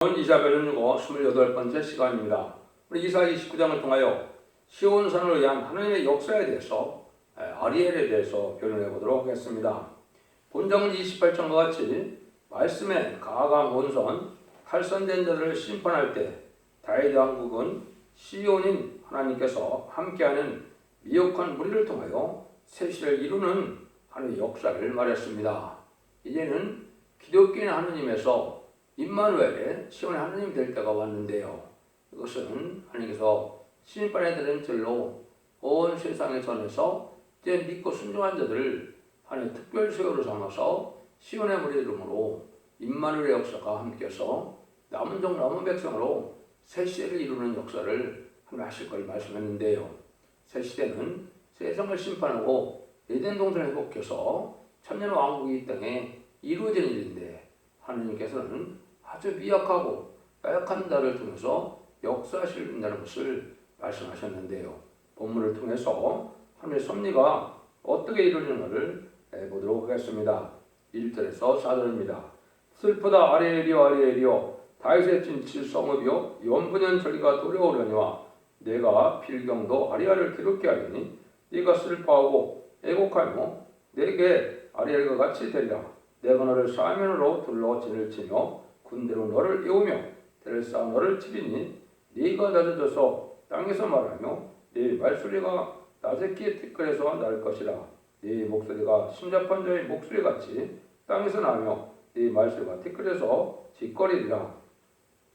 이사벨은 28번째 시간입니다. 우리 이사 29장을 통하여 시온산을 위한 하나님의 역사에 대해서 아리엘에 대해서 변론해 보도록 하겠습니다. 본장은 28장과 같이 말씀에 가강 온선 탈선된 자들을 심판할 때 다윗 왕국은 시온인 하나님께서 함께하는 미혹한 무리를 통하여 새 시대를 이루는 하나님의 역사를 말했습니다. 이제는 기독교인 하나님에서 임마누엘의 시온의 하나님이 될 때가 왔는데요. 이것은 하나님께서 심판에 들은 틀로 온 세상에 전해서 이제 믿고 순종한 자들을 하나님의 특별 세월로 삼아서 시온의 무리 이름으로 임마누엘의 역사가 함께해서 남은 종 남은 백성으로 새 시대를 이루는 역사를 하나님 하실 걸 말씀했는데요. 새 시대는 세상을 심판하고 에덴 동산을 회복해서 천년 왕국이 이 땅에 이루어지는 일인데 하나님께서는 아주 미약하고 나약한 자를 통해서 역사하신다는 것을 말씀하셨는데요. 본문을 통해서 하나님의 섭리가 어떻게 이루어지는가를 보도록 하겠습니다. 1절에서 4절입니다. 슬프다 아리엘이여 아리엘이여 다윗의 진칠 성읍이여 연분연 저리가 두려우려니와 내가 필경도 아리엘을 괴롭게 하리니 네가 슬퍼하고 애곡하며 내게 아리엘과 같이 되리라. 내가 너를 사면으로 둘러 진을 치며 군대로 너를 이우며 대를 쌓아 너를 치리니 네가 낮아져서 땅에서 말하며 네 말소리가 낮에 끼에 티끌에서 날 것이라. 네 목소리가 심잡한 자의 목소리같이 땅에서 나며 네 말소리가 티끌에서 짓거리리라.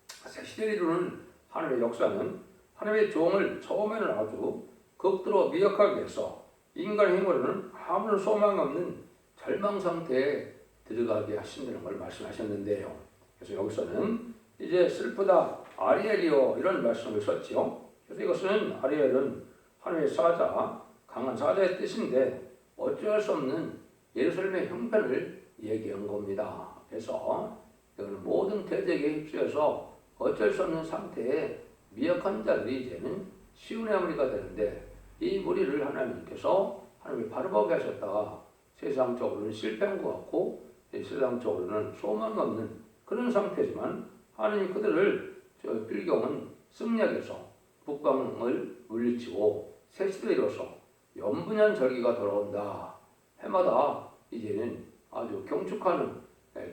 새 시대를 이루는 하나님의 역사는 하나님의 종을 처음에는 아주 극도로 미약하게 해서 인간의 힘으로는 아무런 소망이 없는 절망 상태에 들어가게 하신다는 걸 말씀하셨는데요. 그래서 여기서는 이제 슬프다 아리엘이요 이런 말씀을 썼지요. 그래서 이것은 아리엘은 하나님의 사자, 강한 사자의 뜻인데 어찌할 수 없는 예루살렘의 형편을 얘기한 겁니다. 그래서 이거는 모든 대적에 휩쓸려서 어쩔 수 없는 상태에 미약한 자들이 이제는 시온의 무리가 되는데 이 무리를 하나님께서 하나님이 바로보게 하셨다가 세상적으로는 실패한 것 같고 세상적으로는 소망이 없는 그런 상태지만 하나님 그들을 필경은 승리하게 해서 북방을 물리치고 새 시대에 이뤄서 연분연 절기가 돌아온다. 해마다 이제는 아주 경축하는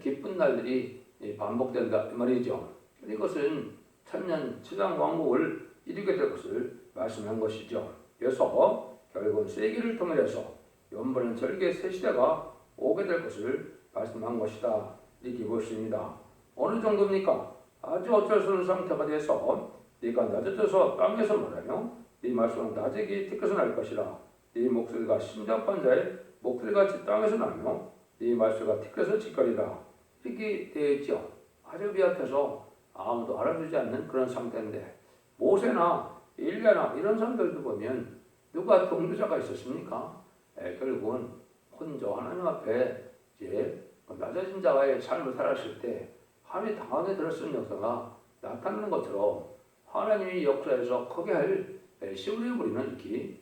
기쁜 날들이 반복된다 이 말이죠. 이것은 천년 지상 왕국을 이루게 될 것을 말씀한 것이죠. 그래서 결국은 세기를 통해서 연분연 절기의 새 시대가 오게 될 것을 말씀한 것이다. 이렇게 보십니다. 어느 정도입니까? 아주 어쩔 수 없는 상태가 돼서 네가 낮아져서 땅에서 말하며 네 말씀은 낮에 티끌에서 날 것이라. 네 목소리가 심장판 자의 목소리같이 땅에서 나며 네 말소리가 티끌에서 짓거리라. 이렇게 되어 있죠. 아주 미약해서 아무도 알아주지 않는 그런 상태인데 모세나 일리야나 이런 사람들도 보면 누가 동료자가 있었습니까? 결국은 혼자 하나님 앞에 이제 낮아진 자와의 삶을 살았을 때 하나님이 당하게 들었은 역사가 나타나는 것처럼 하나님이 역사에서 크게 할 시온의 무리는 이렇게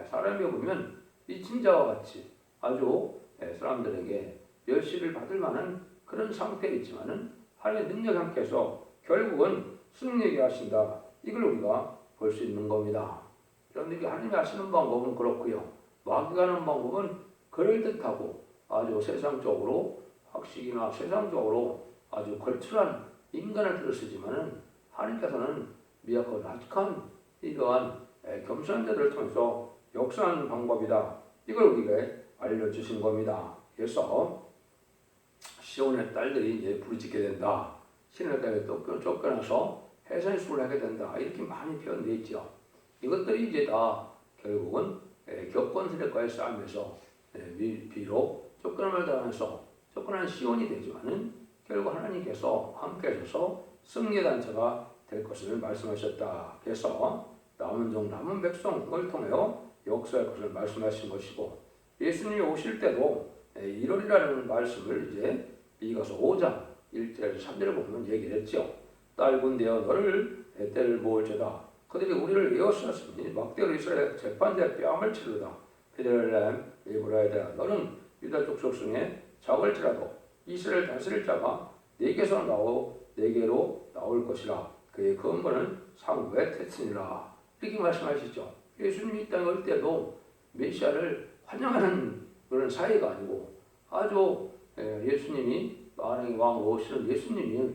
사람이 보면 미친 자와 같이 아주 사람들에게 멸시를 받을 만한 그런 상태에 있지만은 하나님의 능력이 함께해서 결국은 승리하게 하신다. 이걸 우리가 볼 수 있는 겁니다. 그런데 하나님이 하시는 방법은 그렇고요. 마귀가 하는 방법은 그럴듯하고 아주 세상적으로 학식이나 세상적으로 아주 걸출한 인간을 들었으지만은 하나님께서는 미약하고 나직한 이러한 겸손한 자들을 통해서 역사하는 방법이다. 이걸 우리에게 알려주신 겁니다. 그래서 시온의 딸들이 이제 부르짖게 된다. 신의 딸에 쫓겨나서 해산수를 하게 된다. 이렇게 많이 표현되어 있죠. 이것들이 이제 다 결국은 격권 세력과의 싸움에서 비록 쫓겨남을 당하면서 쫓겨난 시온이 되지만은 결국 하나님께서 함께 하셔서 승리의 단체가 될 것을 말씀하셨다. 그래서 남은 종 남은 백성을 통하여 역사할 것을 말씀하신 것이고 예수님이 오실 때도 이러리라는 말씀을 이제 이가서 5장 1절에서 3절을 보면 얘기를 했죠. 딸군 되어 너를 때를 모을지어다. 그들이 우리를 에워쌌으니 막대로 이스라엘 재판대에 뺨을 치르다. 베들레헴 에브라이다. 너는 유다 족속 중에 작을지라도 이스라엘 다스릴 자가 내게서 나오 내게로 나올 것이라. 그의 근본은 상부의 태신이라. 이렇게 말씀하시죠. 예수님이 이 땅에 올 때도 메시아를 환영하는 그런 사회가 아니고 아주 예수님이 만왕의 왕으로 오시는 예수님이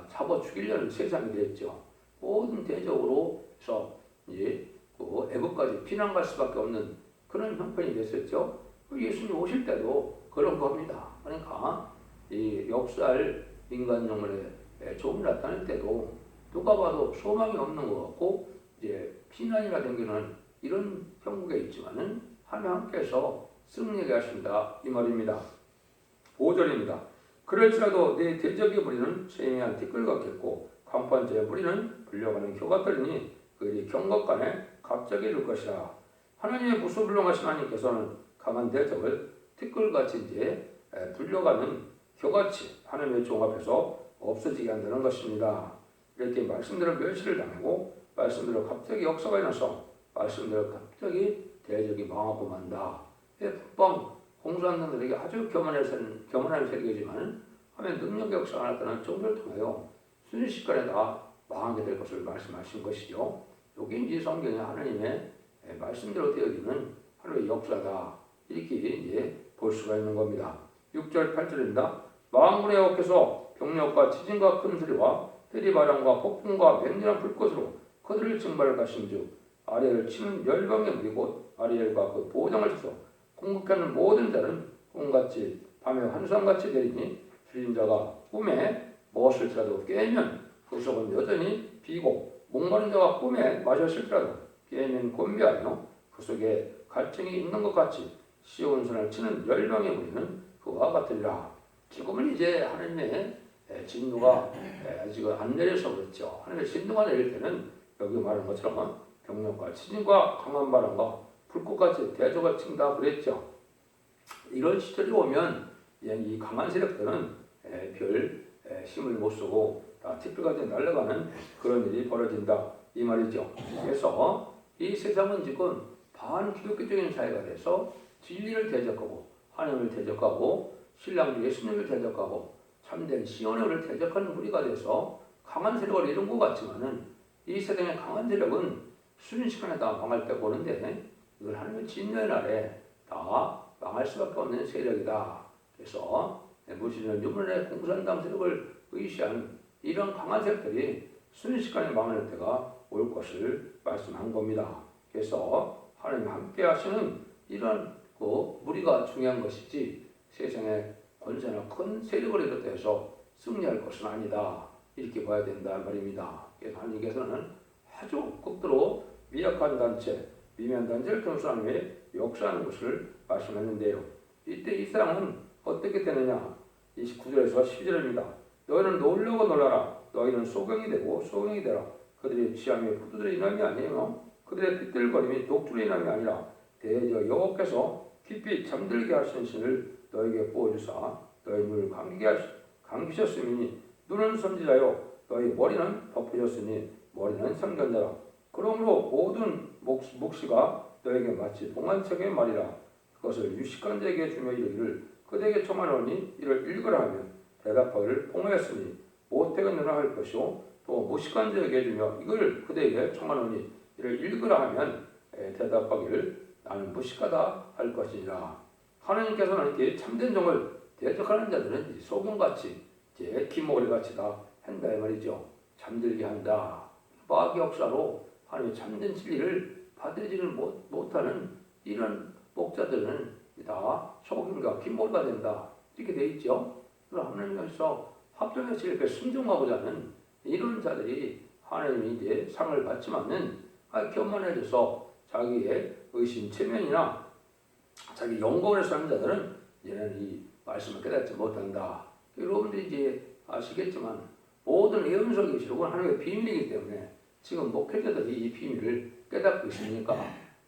잡아 죽이려는 세상이 됐죠. 모든 대적으로 해서 이제 그 애국까지 피난 갈 수밖에 없는 그런 형편이 됐었죠. 예수님 오실 때도 그런 겁니다. 그러니까 이 역사할 인간 영혼의 조음이 나타날 때도 누가 봐도 소망이 없는 것 같고 이제 피난이나 댕기는 이런 형국에 있지만은 하나님께서 승리하게 하신다 이 말입니다. 5절입니다. 그럴지라도 내 대적의 무리는 세미한 티끌 같겠고 강판자의 무리는 불려가는 교 같으니 그들이 경각간에 갑자기 이룰 것이라. 하나님의 무소불능하신 하나님께서는 강한 대적을 티끌같이 이제 불려가는 교같이 하나님의 종 앞에서 없어지게 한다는 것입니다. 이렇게 말씀대로 멸시를 당하고 말씀대로 갑자기 역사가 일어나서 말씀대로 갑자기 대적이 망하고 만다. 북방 공산당들에게 아주 교만한 세력이지만 하면 능력의 역사가 나타나는 종교를 통하여 순식간에 다 망하게 될 것을 말씀하신 것이죠. 여기 이제 성경에 하나님의 말씀대로 되어지는 하나님의 역사다. 이렇게 이제 볼 수가 있는 겁니다. 6절 8절입니다. 만군의 여호와께서 병력과 지진과 큰 소리와 해리바람과 폭풍과 맹렬한 불꽃으로 그들을 증발하신즉 아리엘을 치는 열방의 무리 곧 아리엘과 그 보장을 쳐서 공격하는 모든 자는 꿈같이 밤에 환상같이 내리니 들린 자가 꿈에 무엇을지라도 깨면 그 속은 여전히 비고 목마른 자가 꿈에 마셨을지라도 깨면 곤비하며 그 속에 갈증이 있는 것 같이 시온산을 치는 열방의 무리는 그와 같으리라. 지금은 이제 하나님의 진노가 아직 안 내려서 그렇죠. 하나님의 진노가 내릴 때는 여기 말한 것처럼 병력과 지진과 강한 바람과 불꽃같이 대조가 친다 그랬죠. 이런 시절이 오면 이 강한 세력들은 별 힘을 못 쓰고 다 티끌같이 날아가는 그런 일이 벌어진다 이 말이죠. 그래서 이 세상은 지금 반기독교적인 사회가 돼서 진리를 대적하고 하나님을 대적하고 신랑 예수님을 대적하고 참된 시온을 대적하는 무리가 돼서 강한 세력을 이룬 것 같지만은 이 세상의 강한 세력은 순식간에 다 망할 때 보는데 이걸 하나님의 진노의 날에 다 망할 수밖에 없는 세력이다. 그래서 무신은 유물의 공산당 세력을 의시한 이런 강한 세력들이 순식간에 망하는 때가 올 것을 말씀한 겁니다. 그래서 하나님 함께 하시는 이런 그 무리가 중요한 것이지 세상의 권세나 큰 세력을 이루어서 승리할 것은 아니다. 이렇게 봐야 된다 말입니다. 그래서 하나님께서는 아주 극도로 미약한 단체, 미미한 단체를 통해서 하나님의 역사하는 것을 말씀했는데요. 이때 이 사람은 어떻게 되느냐? 29절에서 12절입니다. 너희는 놀라고 놀라라. 너희는 소경이 되고 소경이 되라. 그들의 취함이 부두들의 인함이 아니에요. 그들의 빗들거림이 독주의 인함이 아니라 대저 여호와께서 깊이 잠들게 하신 신을 너에게 부어주사 너희 눈을 감기셨으니 눈은 선지자요 너희 머리는 덮으셨으니 머리는 선견자라. 그러므로 모든 묵시가 너에게 마치 동안책의 말이라. 그것을 유식한 자에게 주며 이르기를 그대에게 청하노니 이를 읽으라 하면 대답하기를 봉하였으니 못되겠느라 할 것이요 또 무식한 자에게 주며 이걸 그대에게 청하노니 이를 읽으라 하면 대답하기를 나는 무식하다 할 것이니라. 하나님께서는 이렇게 참된 종을 대적하는 자들은 소금같이 이제 기모리같이 다 한다 이 말이죠. 잠들게 한다. 마귀 역사로 하나님의 참된 진리를 받아들이지 못하는 이런 목자들은 다 소금과 기모리가 된다. 이렇게 돼 있죠. 그럼 하나님께서 합정해서 이렇게 순종하고자 하는 이런 자들이 하나님이 이제 상을 받지만은 교만해져서 자기의 의심 체면이나 자기 영광을 사는 자들은 이제는 이 말씀을 깨닫지 못한다. 여러분들이 이제 아시겠지만 모든 예언서 계시록은 하나님의 비밀이기 때문에 지금 목회자들이 이 비밀을 깨닫고 있으니까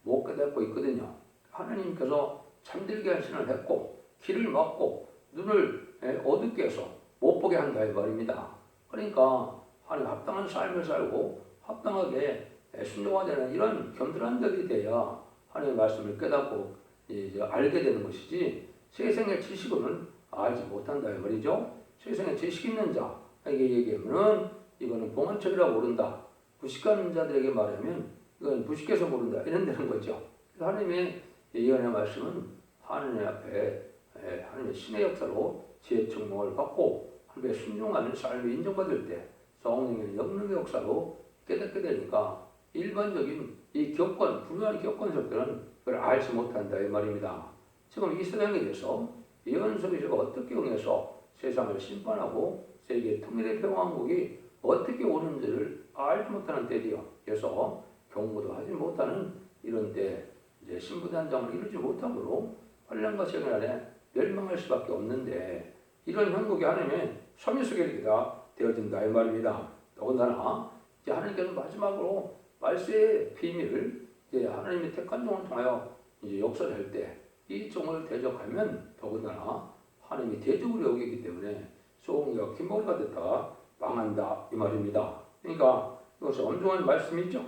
못 깨닫고 있거든요. 하나님께서 잠들게 한 신을 했고 길을 막고 눈을 어둡게 해서 못 보게 한다 이 말입니다. 그러니까 하나님 합당한 삶을 살고 합당하게 순종하는 이런 겸손한 자들이 돼야 하나님의 말씀을 깨닫고 이제 알게 되는 것이지 세상의 지식으로는 알지 못한다 이 말이죠. 세상에 지식 있는 자에게 얘기하면은 이거는 봉헌책이라고 모른다. 부식한 자들에게 말하면 이건 부식해서 모른다. 이런 되는 거죠. 하나님의 예언의 말씀은 하나님 앞에 하나님의 신의 역사로 지혜 청명을 받고 하나님의 순종하는 삶이 인정받을 때 성령의 영능의 역사로 깨닫게 되니까 일반적인 이 불우한 교권석들은 그걸 알지 못한다 이 말입니다. 지금 이 세상에 대해서 예언 서기서가 어떻게 응해서 세상을 심판하고 세계 통일의 평화왕국이 어떻게 오는지를 알지 못하는 때디요. 그래서 경고도 하지 못하는 이런 때 이제 신부단장을 이루지 못함으로 환란과 세계 안에 멸망할 수밖에 없는데 이런 형국이 하나님의 섭리 속에 되어진다 이 말입니다. 더군다나 이제 하나님께서 마지막으로 말세의 비밀을 이제 하나님의 택한 종을 통하여 이제 역사를 할 때 이 종을 대적하면 더군다나 하나님이 대적으로 여기기 때문에 소금과 김머리가 됐다가 망한다 이 말입니다. 그러니까 이것은 엄중한 말씀이죠.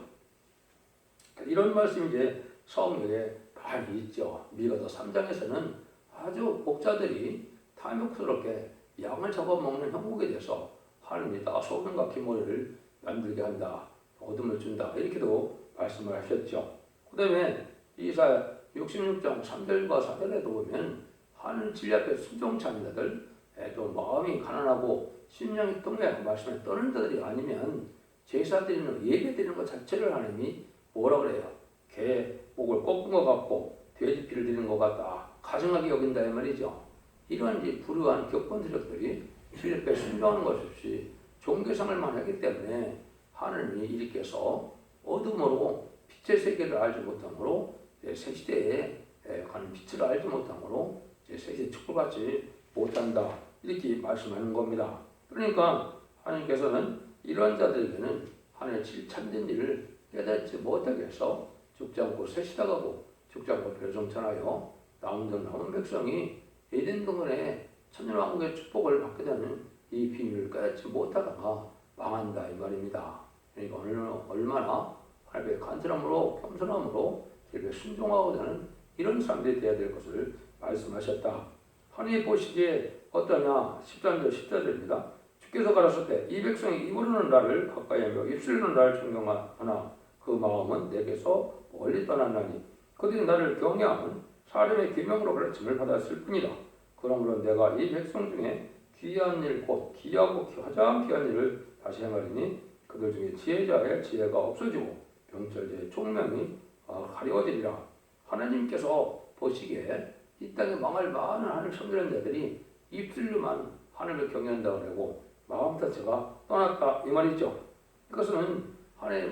이런 말씀이 이제 성경에 많이 있죠. 미가서 3장에서는 아주 목자들이 탐욕스럽게 양을 잡아먹는 형국에 대해서 하나님이 다 소금과 기머리를 만들게 한다. 어둠을 준다. 이렇게도 말씀을 하셨죠. 그 다음에 이사야 66장 3절과 4절에도 보면 하늘 진리 앞에 순종치 않는 자들, 또 마음이 가난하고 심령이 통해 말씀에 떠는 자들이 아니면 제사 드리는 예배 드리는 것 자체를 하나님이 뭐라 그래요? 개 목을 꺾은 것 같고 돼지 피를 드리는 것 같다. 가증하게 여긴다 이 말이죠. 이러한 이제 불우한 격권세력들이 진리 앞에 순종하는 것 없이 종교생활만 하기 때문에 하나님이 일으켜서 어둠으로 빛의 세계를 알지 못하므로 새 시대에 가는 빛을 알지 못하므로 새 시대에 축복받지 못한다 이렇게 말씀하는 겁니다. 그러니까 하나님께서는 이런 자들에게는 하나님의 참된 일을 깨닫지 못하게 해서 죽지 않고 새시다가고 죽지 않고 별종천하여 남은 백성이 에덴 동산의 천년왕국의 축복을 받게 되는 이 비밀을 깨닫지 못하다가 망한다 이 말입니다. 그러니까 얼마나 하나님의 간절함으로 겸손함으로 이렇게 순종하고자 하는 이런 사람들이 되어야 될 것을 말씀하셨다. 하나님 보시기에 어떠냐? 13절 14절입니다. 주께서 가라사대 때 이 백성이 입으로는 나를 가까이 하며 입술로는 나를 존경하나 그 마음은 내게서 멀리 떠났나니 그들이 나를 경외하는 사람의 계명으로 가르침을 받았을 뿐이다. 그러므로 내가 이 백성 중에 귀한 일 곧 귀하고 가장 귀한 일을 다시 행하리니 그들 중에 지혜자의 지혜가 없어지고 병철자의 총명이 가려워지리라. 하나님께서 보시기에 이 땅에 망할 많은 하늘 성결한 자들이 입술로만 하나님을 경외한다고 하고 마음 자체가 떠났다 이 말이죠. 이것은 하나님의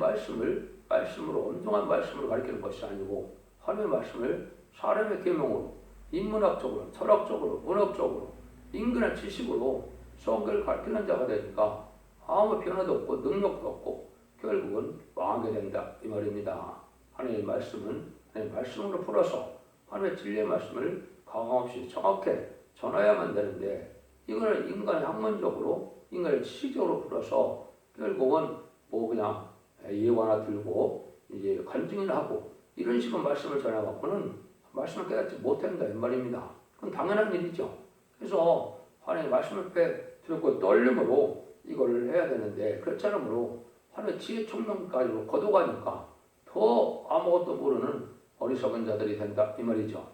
말씀으로 온전한 말씀으로 가르치는 것이 아니고 하나님의 말씀을 사람의 계명으로 인문학적으로 철학적으로 문학적으로 인간의 지식으로 성경을 가르치는 자가 되니까 아무 변화도 없고 능력도 없고 결국은 망하게 된다 이 말입니다. 하나님의 말씀은 하나님의 말씀으로 풀어서 하나님의 진리의 말씀을 강함없이 정확하게 전해야만 되는데 이거는 인간의 학문적으로 인간의 지식적으로 풀어서 결국은 뭐 그냥 예화 하나 들고 이제 간증이나 하고 이런 식으로 말씀을 전해갖고는 말씀을 깨닫지 못한다 이 말입니다. 그건 당연한 일이죠. 그래서 하나님의 말씀을 듣고 떨림으로 이걸 해야 되는데 그렇지 않으므로 하나님의 지혜 총명까지 거둬가니까 더 아무것도 모르는 어리석은 자들이 된다 이 말이죠.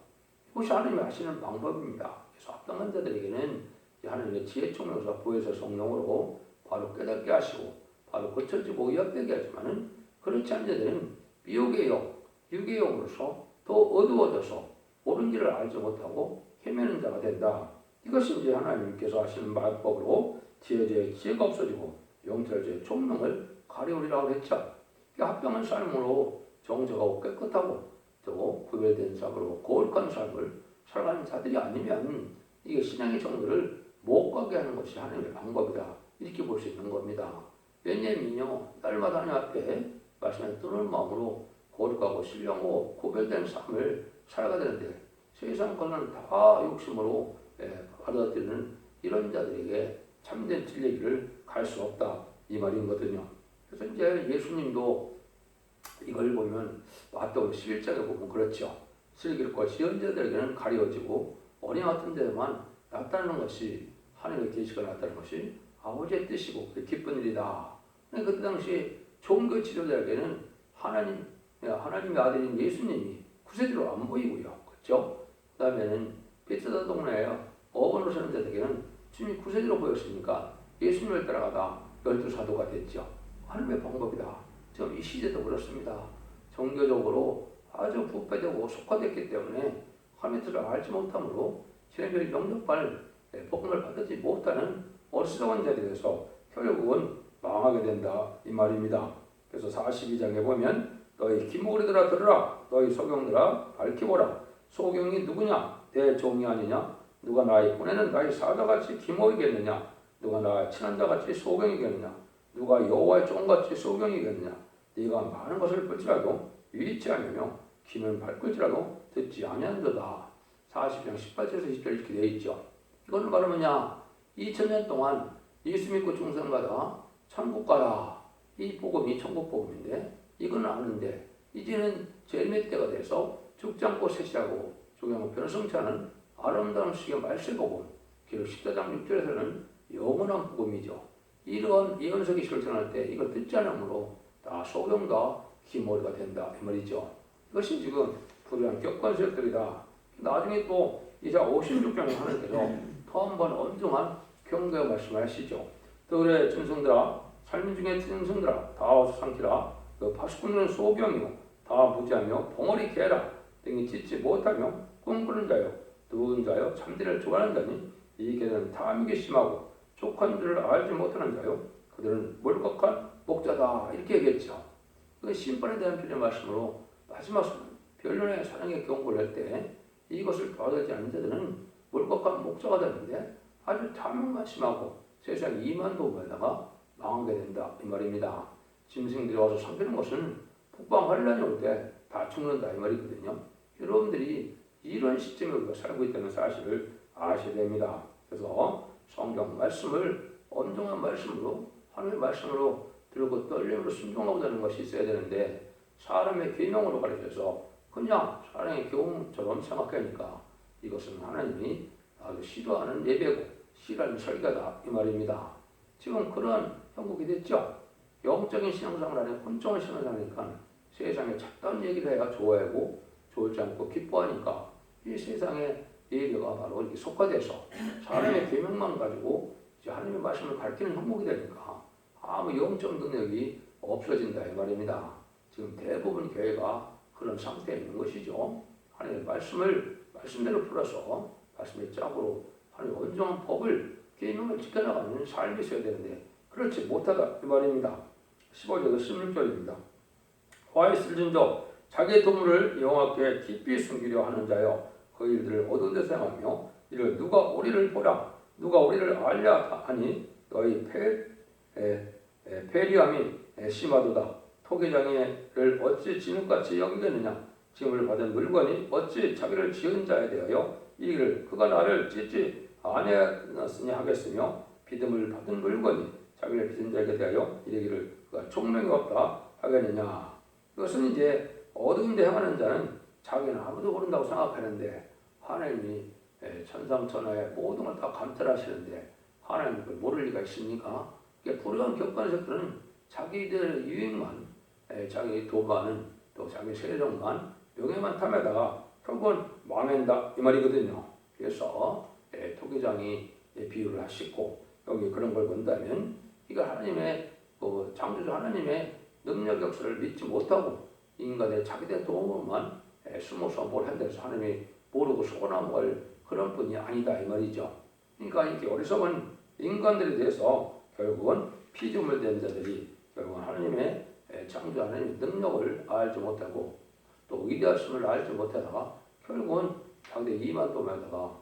이것이 하나님이 하시는 방법입니다. 그래서 합당한 자들에게는 하나님의 지혜 총명사 부에서 성령으로 바로 깨닫게 하시고 바로 고쳐지고 의학되게 하지만은 그렇지 않은 자들은 미혹의 영, 육의 영으로서 더 어두워져서 옳은 길을 알지 못하고 헤매는 자가 된다. 이것이 이제 하나님께서 하시는 말법으로 지혜자의 지혜가 없어지고 영철자의 총명을 가리우리라고 했죠. 합당한 삶으로 정직하고 깨끗하고 또 구별된 삶으로 거룩한 삶을 살아가는 자들이 아니면 이게 신앙의 정도를 못 가게 하는 것이 하나님의 방법이다. 이렇게 볼 수 있는 겁니다. 왜냐면요, 날마다 하나님 앞에 말씀에 뜨는 마음으로 거룩하고 신령하고 구별된 삶을 살아가야 되는데 세상 것은 다 욕심으로 받아들이는 이런 자들에게 참된 진리의 길을 갈 수 없다 이 말이거든요. 그래서 이제 예수님도 이걸 보면 마태복음 11장에 보면 그렇죠. 슬기롭고 지연자들에게는 가려지고 어린 같은 데만 나타나는 것이 하나님의 계시가 나타나는 것이 아버지의 뜻이고 기쁜 일이다. 그때 당시 종교 지도자에게는 하나님의 아들인 예수님이 구세주로 안 보이고요. 그렇죠? 그 다음에는 베드스다 동네에 어원으로 사는 자들에게는 주님이 구세주로 보였으니까 예수님을 따라가다 12사도가 됐죠. 하나님의 방법이다. 지금 이 시대도 그렇습니다. 종교적으로 아주 부패되고 속화됐기 때문에 하나님의 뜻을 알지 못함으로 지네들 영접할 복음을 받지 못하는 어리석은 자들에서 결국은 망하게 된다 이 말입니다. 그래서 42장에 보면 너희 기모리들아 들으라, 너희 소경들아 밝히보라. 소경이 누구냐? 내 종이 아니냐? 누가 나의 보내는 나의 사자같이 기모이겠느냐? 누가 나의 친한 자같이 소경이겠느냐? 누가 여호와의 종같이 소경이겠느냐? 네가 많은 것을 볼지라도 유의치 않으며 귀는 밝을지라도 듣지 아니한도다. 40장 18절에서 20절 이렇게 되어 있죠. 이거는 바로 뭐냐? 2000년 동안 예수 믿고 중생받아 천국 가라. 이 복음이 천국 복음인데 이건 아는데 이제는 제일몇 때가 돼서 죽지 않고 셋이라고 조경은 변성치 않은 아름다운 식의 말세 복음, 기록 14장 6절에서는 영원한 복음이죠. 이런 예언석이 실천할 때 이걸 듣지 않으므로 다 소경과 기모리가 된다 이 말이죠. 이것이 지금 불의한 격관설들이다. 나중에 또 이사 56장에 하나님께서 또 한 번 엄중한 경고의 말씀을 하시죠. 너희의 짐승들아, 삶 중에 짐승들아, 다 어서 삼키라. 그 파수꾼은 소경이요, 다 무지하며 벙어리 개라. 등이 짖지 못하며 꿈꾸는 자요, 누운 자요, 참들을 좋아하는 자니 이 개는 탐욕이 심하고 족한 줄을 알지 못하는 자요, 그들은 몰곡한 목자다. 이렇게 얘기했죠. 그 심판에 대한 필요 말씀으로 마지막 변론의 사랑의 경고를 할 때 이것을 받아들이지 않는 자들은 몰곡한 목자가 되는데 아주 탐욕만 심하고 세상 이만도에다가 망하게 된다 이 말입니다. 짐승들이 와서 삼키는 것은 북방 환란이 올 때 다 죽는다 이 말이거든요. 여러분들이 이런 시점에 우리가 살고 있다는 사실을 아셔야 됩니다. 그래서 성경 말씀을 엄중한 말씀으로 하나님의 말씀으로 들고 떨림으로 순종하고자 하는 것이 있어야 되는데 사람의 계명으로 가르쳐서 그냥 사람의 교훈처럼 생각하니까 이것은 하나님이 아주 싫어하는 예배고 싫어하는 설교다 이 말입니다. 지금 그런 형국이 됐죠. 영적인 신앙생활 안에 혼종을 신앙하니까 세상에 잡다운 얘기를 해야 좋아하고 좋을지 않고 기뻐하니까 이 세상의 예배가 바로 이렇게 속화돼서 사람의 계명만 가지고 이제 하나님의 말씀을 가르치는 형국이 되니까 아무 영적 능력이 없어진다 이 말입니다. 지금 대부분 교회가 그런 상태에 있는 것이죠. 하나님의 말씀을 말씀대로 풀어서 말씀의 짝으로 하나님의 온전한 법을 계명을 지켜나가는 삶이 있어야 되는데 그렇지 못하다 이 말입니다. 15절에서 16절입니다. 화에 쓸진저 자기의 도물을 여호와께 깊이 숨기려 하는 자여 그 일들을 어두운 데서 행하며 이를 누가 우리를 보라 누가 우리를 알랴 하니 너희 패리함이 심하도다. 토기장애를 어찌 진흙같이 여기겠느냐. 지음을 받은 물건이 어찌 자기를 지은 자에 대하여 이를 그가 나를 찢지 아니하였으니 하겠으며 비듬을 받은 물건이 자기를 빚은 자에게 대하여 이르기를 그가 총명이 없다 하겠느냐. 이것은 이제 어두운 데 행하는 자는 자기는 아무도 모른다고 생각하는데 하나님이 천상천하의 모든 걸 다 감찰하시는데 하나님이 그걸 모를 리가 있습니까? 불의한 격관석들은 자기들의 유익만, 자기 도가는 또 자기 세력만, 명예만 탐하다가 결국은 망한다 이 말이거든요. 그래서 토기장이 비유를 하시고 여기 그런 걸 본다면 이거 하나님의 창조주 하나님의 능력 역사를 믿지 못하고 인간의 자기의 도움만 숨어서 뭘 한다해서 하나님이 모르고 속아넘어갈 그런 분이 아니다 이 말이죠. 그러니까 이렇게 어리석은 인간들에 대해서 결국은 피조물 된 자들이 결국은 하나님의 창조 하나님의 능력을 알지 못하고 또 위대하심을 알지 못하다가 결국은 상대 이만도에다가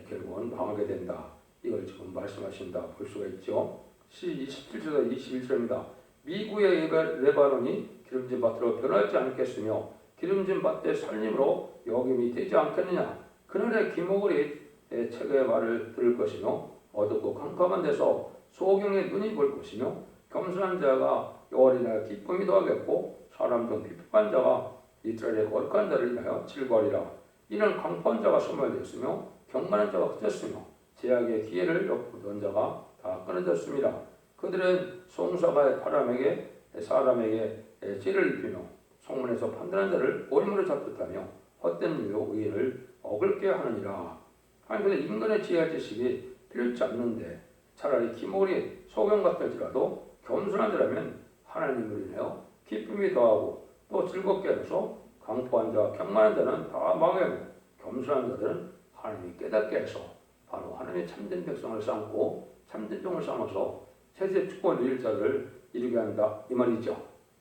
결국은 망하게 된다. 이걸 지금 말씀하신다 볼 수가 있죠. 27절에서 21절입니다. 미구의 레바논이 기름진 밭으로 변하지 않겠으며 기름진 밭의 살림으로 여김이 되지 않겠느냐. 그날의 기모글이 책의 말을 들을 것이며 어둡고 캄캄한 데서 소경의 눈이 볼 것이며 겸손한 자가 여호와를 기쁨이 더하겠고 사람 중 비겁한 자가 이스라엘의 거룩한 자를 인하여 질거하리라. 이는 강포한 자가 소멸되었으며 경건한 자가 흩어졌으며 제약의 기회를 엿보던 자가 다 끊어졌습니다. 그들은 송사가 사람에게 죄를 입히며 성문에서 판단한 자를 올무로 잡혔다며 헛된 일로 의인을 어글게 하느니라. 아니 근데 인간의 지혜할 지식이 필요치 않는데 차라리 기모리 소경 같을지라도 겸손한 자라면 하나님을 인하여 기쁨이 더하고 또 즐겁게 하면서 강포한 자 경만한 자는 다 망하고 겸손한 자들은 하나님이 깨닫게 해서 바로 하나님의 참된 백성을 삼고 참된 종을 삼아서 세세 축복을 누릴 자를 이루게 한다 이 말이죠.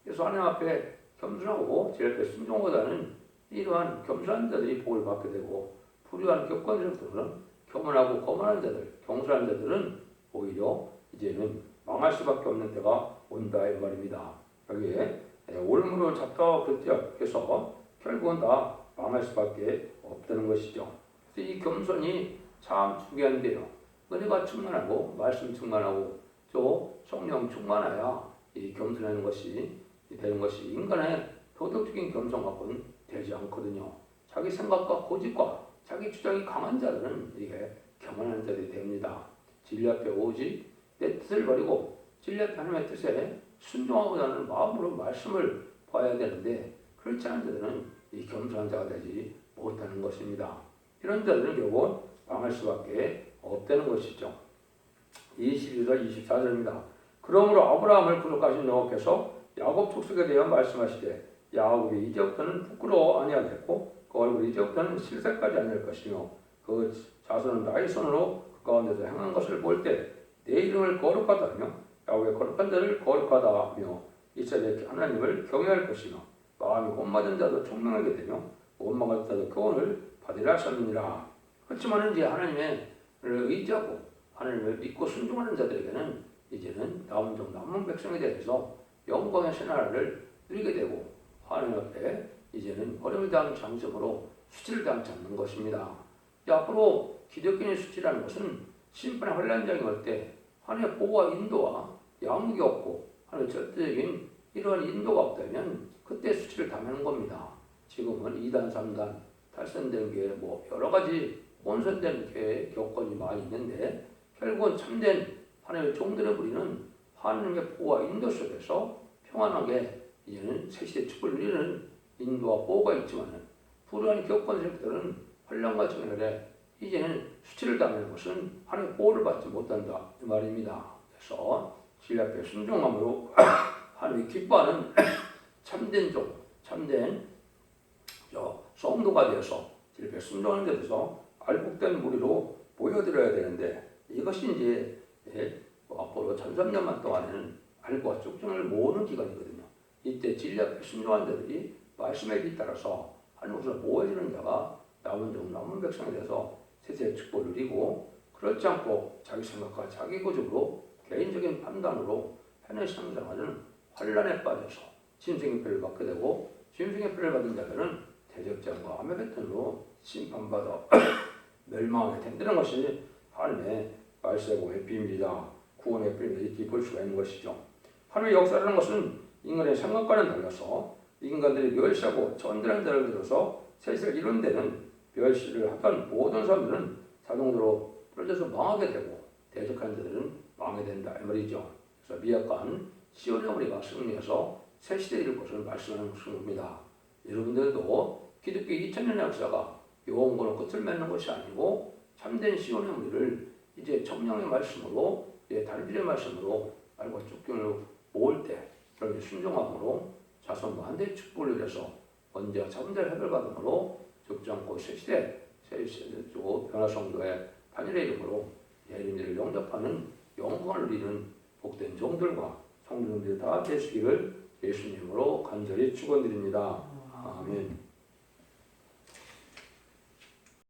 그래서 하나님 앞에 겸손하고 제 앞에 순종보다는 이러한 겸손한 자들이 복을 받게 되고 불의한 격관들은 교만하고 거만한 자들, 경솔한 자들은 오히려 이제는 망할 수밖에 없는 때가 온다 이 말입니다. 여기에 올무로 잡다 그때서 결국은 다 망할 수밖에 없다는 것이죠. 그래서 이 겸손이 참 중요한데요. 은혜가 충만하고 말씀 충만하고 또 성령 충만해야 이 겸손하는 것이 되는 것이 인간의 도덕적인 겸손 갖고는 되지 않거든요. 자기 생각과 고집과 자기 주장이 강한 자들은 이게 교만한 자들이 됩니다. 진리 앞에 오직 내 뜻을 버리고 진리 앞에 하나님의 뜻에 순종하고자 하는 마음으로 말씀을 봐야 되는데 그렇지 않은 자들은 이 겸손한 자가 되지 못하는 것입니다. 이런 자들은 결국 망할 수밖에 없다는 것이죠. 22절 24절입니다. 그러므로 아브라함을 부족하신 여호와께서 야곱 족속에 대하여 말씀하시되 야곱이 이제부터는 부끄러워 아니하겠고 그 얼굴이 이제부터는 실색까지 아니할 것이며 그 자손은 나의 손으로 그 가운데서 행한 것을 볼 때 내 이름을 거룩하다 하며 야곱의 거룩한 자를 거룩하다 하며 이스라엘 하나님을 경외할 것이며 마음이 혼맞은 자도 총명하게 되며 원망할 자도 교훈을 받으라 하셨느니라. 그렇지만 이제 하나님의 의지하고 하나님을 믿고 순종하는 자들에게는 이제는 남은 백성에 대해서 영광의 새나라를 누리게 되고 하나님 앞에 이제는 어려움을 당한 장점으로 수치를 당치 않는 것입니다. 앞으로 기독교인의 수치라는 것은 심판의 환란장이 올 때 하나님의 보호와 인도와 양육이 없고 하나님의 절대적인 이러한 인도가 없다면 그때 수치를 당하는 겁니다. 지금은 2단, 3단 탈선된 게 여러 가지 혼선된 게 교권이 많이 있는데 결국은 참된 하나님의 종들의 우리는 하나님의 보호와 인도 속에서 평안하게 이제는 새시대 축복을 누리는 인도와 보호가 있지만 불우한 교권 세력들은 환란과 정멸에 이제는 수치를 당하는 것은 하나님의 보호를 받지 못한다 이 말입니다. 그래서 진리 앞에 순종함으로 하나님이 기뻐하는 참된 종, 참된 성도가 되어서 진리 앞에 순종하는 데 대해서 알복된 무리로 보여드려야 되는데 이것이 이제 앞으로 1300년 동안에는 알과 쭉증을 모으는 기간이거든요. 이때 진리 앞에 순종한 자들이 말씀에 뒤따라서 하나님 것을 모아주는 자가 남은 백성에 대해서 세세의 축복을 누리고 그렇지 않고 자기 생각과 자기 고집으로 개인적인 판단으로 편의 상상하는 환란에 빠져서 짐승의 표를 받게 되고 짐승의 표를 받은 자들은 대적장과 암의 배턴으로 심판받아 멸망하게 된다는 것이 하나님의 말세고 회피입니다. 구원의 회피를 이렇게 볼 수가 있는 것이죠. 하나님의 역사라는 것은 인간의 생각과는 달라서 인간들이 멸시하고 전대한 자를 들어서 세상을 이룬 데는 멸시를 하던 모든 사람들은 자동으로 떨어져서 망하게 되고 대적한 자들은 망하게 된다 이 말이죠. 그래서 미약한 시온의 우리가 승리해서 새 시대에 이룰 것을 말씀하는 것입니다. 여러분들도 기독교 2000년의 역사가 영원으로 끝을 맺는 것이 아니고 참된 시온의 우리를 이제 청량의 말씀으로 단일의 말씀으로 알고 쭉증을 모을 때 그렇게 순종함으로 자손 만대의 축복을 누려서 언제와 참된 회를 받음으로 죽지 않고 새시대 변화성도의 단일의 이름으로 예수님들을 영접하는 영광을 누리는 복된 종들과 성도들이 다 되시기를 예수님으로 간절히 축원드립니다. 아멘.